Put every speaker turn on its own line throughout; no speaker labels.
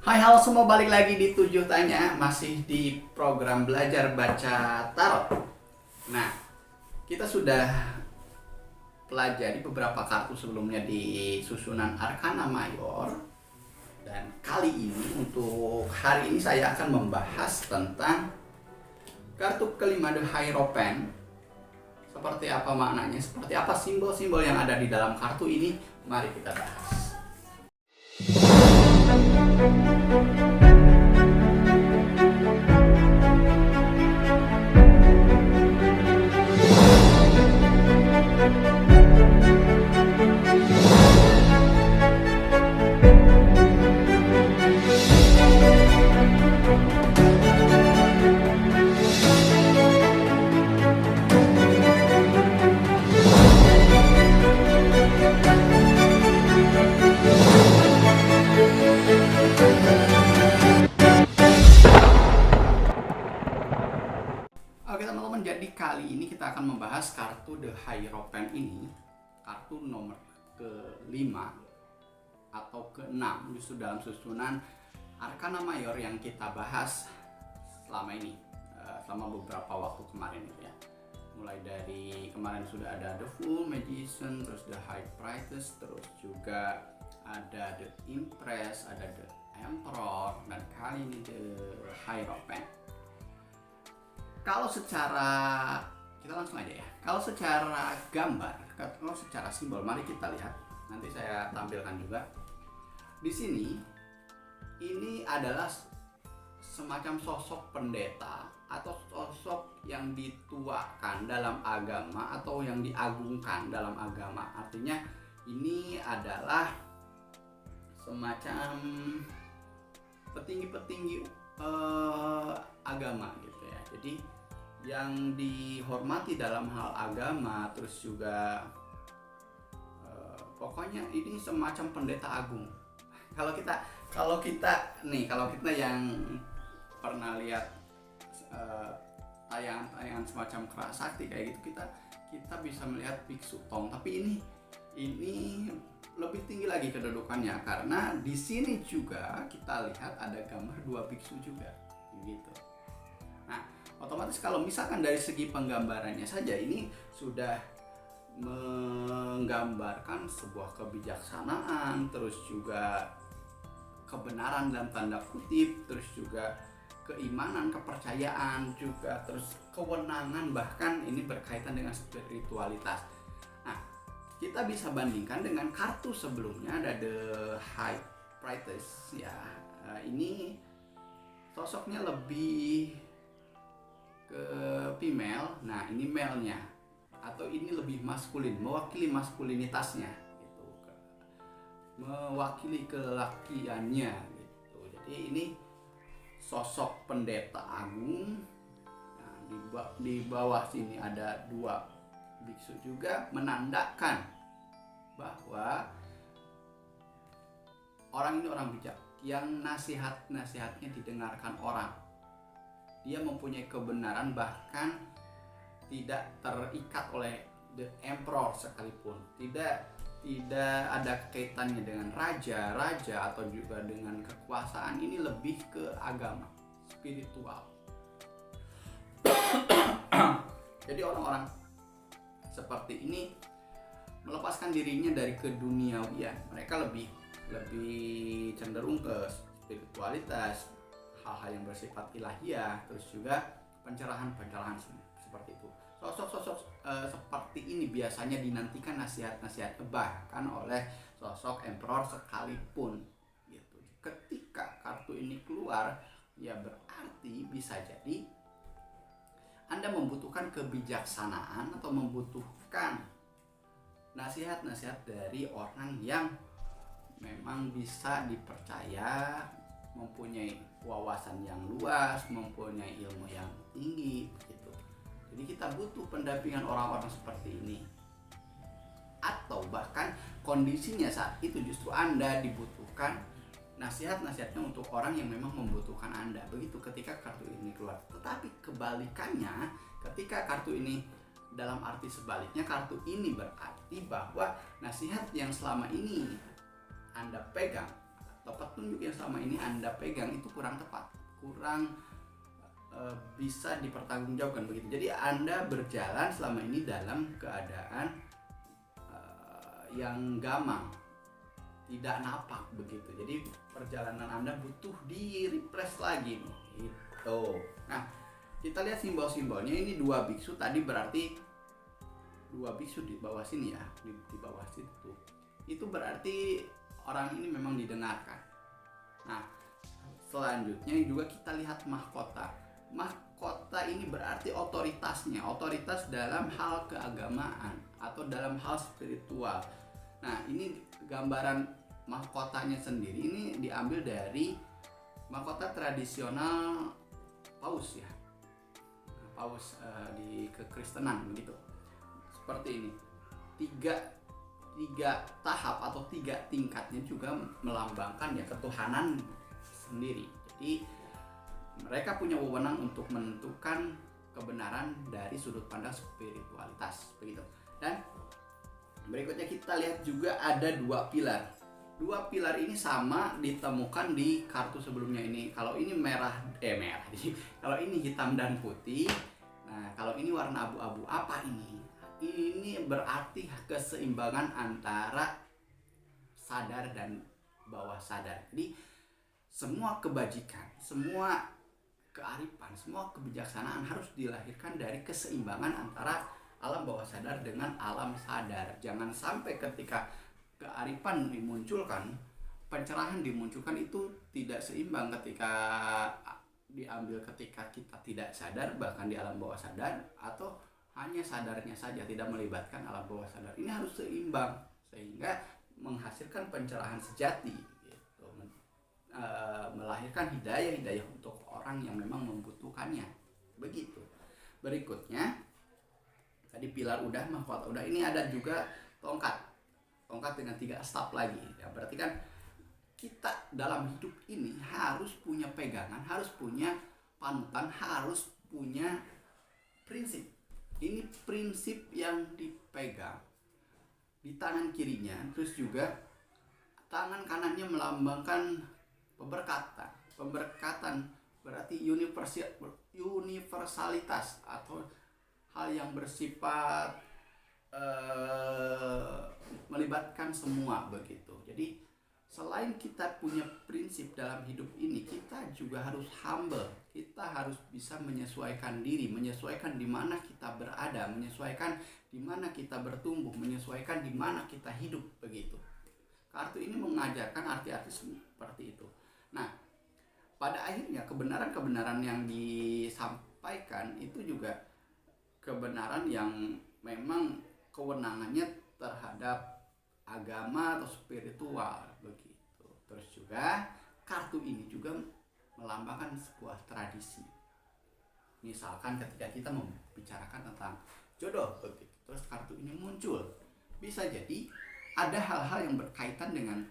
Hai halo semua, balik lagi di 7 Tanya. Masih di program belajar baca tarot. Nah, kita sudah pelajari beberapa kartu sebelumnya di susunan Arkana Mayor. Dan kali ini, untuk hari ini saya akan membahas tentang kartu kelima, The Hierophant. Seperti apa maknanya, seperti apa simbol-simbol yang ada di dalam kartu ini. Mari kita bahas. Oke teman-teman, jadi kali ini kita akan membahas kartu The Hierophant ini. Kartu nomor ke-5 atau ke-6 justru dalam susunan Arkana Mayor yang kita bahas selama ini, selama beberapa waktu kemarin itu ya. Mulai dari kemarin sudah ada The Fool, Magician, terus The High Priestess, terus juga ada The Empress, ada The Emperor, dan kali ini The Hierophant. Kalau secara, kita langsung aja ya. Kalau secara gambar, kalau secara simbol, mari kita lihat. Nanti saya tampilkan juga. Di sini, ini adalah semacam sosok pendeta atau sosok yang dituakan dalam agama atau yang diagungkan dalam agama. Artinya ini adalah semacam petinggi-petinggi agama gitu ya. Jadi yang dihormati dalam hal agama, terus juga pokoknya ini semacam pendeta agung. Kalau kita yang pernah lihat tayangan semacam Kerasakti kayak gitu, kita bisa melihat biksu tong, tapi ini lebih tinggi lagi kedudukannya karena di sini juga kita lihat ada gambar dua biksu juga gitu. Nah, otomatis kalau misalkan dari segi penggambarannya saja ini sudah menggambarkan sebuah kebijaksanaan, terus juga kebenaran dalam tanda kutip, terus juga keimanan, kepercayaan, juga terus kewenangan, bahkan ini berkaitan dengan spiritualitas. Nah, kita bisa bandingkan dengan kartu sebelumnya, ada The High Priestess ya. Ini sosoknya lebih ke female. Nah, ini male-nya atau ini lebih maskulin, mewakili maskulinitasnya gitu, mewakili kelakiannya gitu. Jadi ini sosok pendeta agung. Nah, di bawah sini ada dua biksu juga, menandakan bahwa orang ini orang bijak yang nasihatnya didengarkan orang. Dia mempunyai kebenaran, bahkan tidak terikat oleh The Emperor sekalipun. Tidak ada kaitannya dengan raja atau juga dengan kekuasaan. Ini lebih ke agama, spiritual. Jadi orang-orang seperti ini melepaskan dirinya dari keduniawian. Mereka lebih cenderung ke spiritualitas, hal-hal yang bersifat ilahiyah, terus juga pencerahan seperti itu. Sosok-sosok seperti ini biasanya dinantikan nasihat-nasihat, bahkan oleh sosok emperor sekalipun gitu. Ketika kartu ini keluar, ya berarti bisa jadi Anda membutuhkan kebijaksanaan atau membutuhkan nasihat-nasihat dari orang yang memang bisa dipercaya, mempunyai wawasan yang luas, mempunyai ilmu yang tinggi gitu. Jadi kita butuh pendampingan orang-orang seperti ini. Atau bahkan kondisinya saat itu justru Anda dibutuhkan nasihat-nasihatnya untuk orang yang memang membutuhkan Anda. Begitu ketika kartu ini keluar. Tetapi kebalikannya, ketika kartu ini dalam arti sebaliknya, kartu ini berarti bahwa nasihat yang selama ini Anda pegang atau petunjuk yang selama ini Anda pegang itu kurang tepat, kurang bisa dipertanggungjawabkan begitu. Jadi Anda berjalan selama ini dalam keadaan yang gamang, tidak napak begitu. Jadi perjalanan Anda butuh di refresh lagi nih. Itu. Nah, kita lihat simbol-simbolnya. Ini 2 biksu tadi, berarti 2 biksu di bawah sini ya, di bawah situ. Itu berarti orang ini memang didengarkan. Nah, selanjutnya juga kita lihat mahkota. Mahkota ini berarti otoritasnya, otoritas dalam hal keagamaan atau dalam hal spiritual. Nah, ini gambaran mahkotanya sendiri ini diambil dari mahkota tradisional Paus ya. Paus di kekristenan begitu. Seperti ini. Tiga tahap atau 3 tingkatnya juga melambangkan ya ketuhanan sendiri. Jadi mereka punya wewenang untuk menentukan kebenaran dari sudut pandang spiritualitas begitu. Dan berikutnya kita lihat juga ada 2 pilar. 2 pilar ini sama ditemukan di kartu sebelumnya ini. Kalau ini merah. Kalau ini hitam dan putih. Nah, kalau ini warna abu-abu, apa ini? Ini berarti keseimbangan antara sadar dan bawah sadar. Jadi semua kebajikan, semua kearifan, semua kebijaksanaan harus dilahirkan dari keseimbangan antara alam bawah sadar dengan alam sadar. Jangan sampai ketika kearifan dimunculkan, pencerahan dimunculkan itu tidak seimbang ketika diambil ketika kita tidak sadar, bahkan di alam bawah sadar, atau hanya sadarnya saja tidak melibatkan alam bawah sadar. Ini harus seimbang sehingga menghasilkan pencerahan sejati gitu. Melahirkan hidayah untuk orang yang memang membutuhkannya begitu. Berikutnya tadi pilar udah, mahkota udah, ini ada juga tongkat dengan 3 staf lagi ya. Berarti kan kita dalam hidup ini harus punya pegangan, harus punya panutan, harus punya prinsip. Ini prinsip yang dipegang di tangan kirinya, terus juga tangan kanannya melambangkan pemberkatan berarti universalitas atau hal yang bersifat melibatkan semua begitu. Jadi selain kita punya prinsip dalam hidup ini, kita juga harus humble. Kita harus bisa menyesuaikan diri, menyesuaikan di mana kita berada, menyesuaikan di mana kita bertumbuh, menyesuaikan di mana kita hidup begitu. Kartu ini mengajarkan arti-arti seperti itu. Nah, pada akhirnya kebenaran-kebenaran yang disampaikan itu juga kebenaran yang memang kewenangannya terhadap agama atau spiritual begitu. Terus juga kartu ini juga melambangkan sebuah tradisi. Misalkan ketika kita membicarakan tentang jodoh begitu, terus kartu ini muncul, bisa jadi ada hal-hal yang berkaitan dengan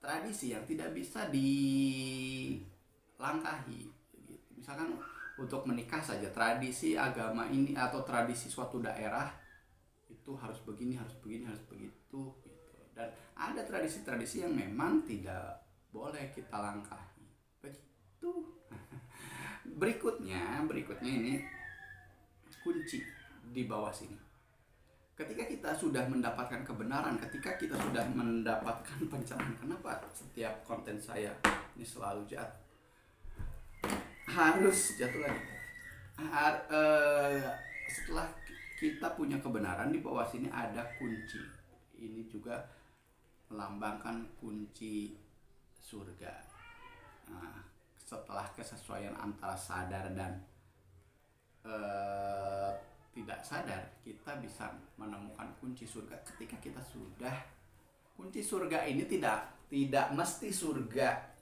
tradisi yang tidak bisa dilangkahi begitu. Misalkan untuk menikah saja, tradisi agama ini atau tradisi suatu daerah itu harus begini, harus begini, harus begitu gitu. Dan ada tradisi-tradisi yang memang tidak boleh kita langkahi begitu. Berikutnya ini kunci di bawah sini. Ketika kita sudah mendapatkan kebenaran, ketika kita sudah mendapatkan pencerahan, kenapa setiap konten saya ini selalu jatuh? Harus jatuh lagi. Setelah kita punya kebenaran, di bawah sini ada kunci. Ini juga melambangkan kunci surga. Nah, setelah kesesuaian antara sadar dan tidak sadar, kita bisa menemukan kunci surga ketika kita sudah. Kunci surga ini tidak mesti surga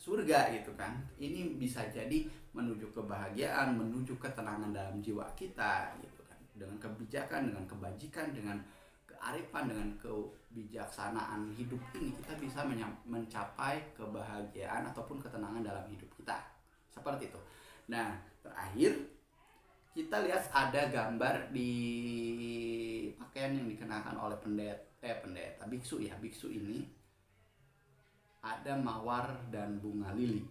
gitu kan. Ini bisa jadi menuju kebahagiaan, menuju ketenangan dalam jiwa kita gitu kan. Dengan kebijakan, dengan kebajikan, dengan kearifan, dengan kebijaksanaan hidup ini kita bisa mencapai kebahagiaan ataupun ketenangan dalam hidup kita. Seperti itu. Nah, terakhir kita lihat ada gambar di pakaian yang dikenakan oleh pendeta biksu ya. Biksu ini ada mawar dan bunga lili.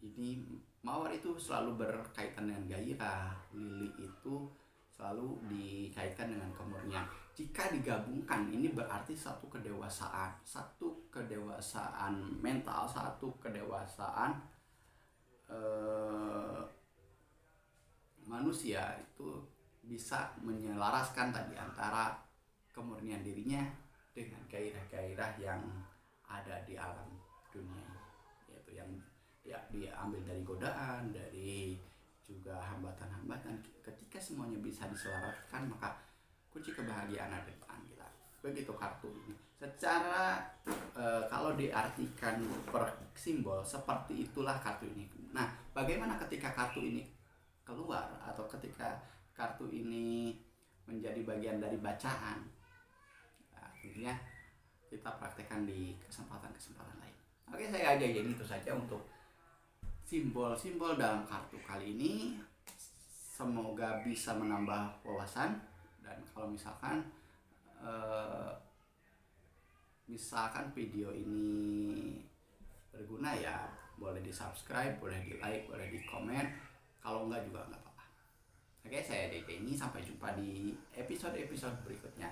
Ini mawar itu selalu berkaitan dengan gairah, lili itu selalu dikaitkan dengan kemurnian. Jika digabungkan ini berarti satu kedewasaan mental, satu kedewasaan manusia itu bisa menyelaraskan tadi antara kemurnian dirinya dengan gairah-gairah yang ada di alam dunia, yaitu yang diambil dari godaan, dari juga hambatan-hambatan. Ketika semuanya bisa diselaraskan, maka kunci kebahagiaan ada di tangan kita. Begitu kartu ini. Secara kalau diartikan per simbol, seperti itulah kartu ini. Nah, bagaimana ketika kartu ini keluar atau ketika kartu ini menjadi bagian dari bacaan? Nah, tentunya kita praktekkan di kesempatan-kesempatan lain. Oke, saya ajakin itu saja untuk simbol-simbol dalam kartu kali ini. Semoga bisa menambah wawasan, dan kalau misalkan video ini berguna ya boleh di subscribe, boleh di like, boleh di komen. Kalau enggak juga enggak apa-apa. Oke, saya Dede ini, sampai jumpa di episode-episode berikutnya.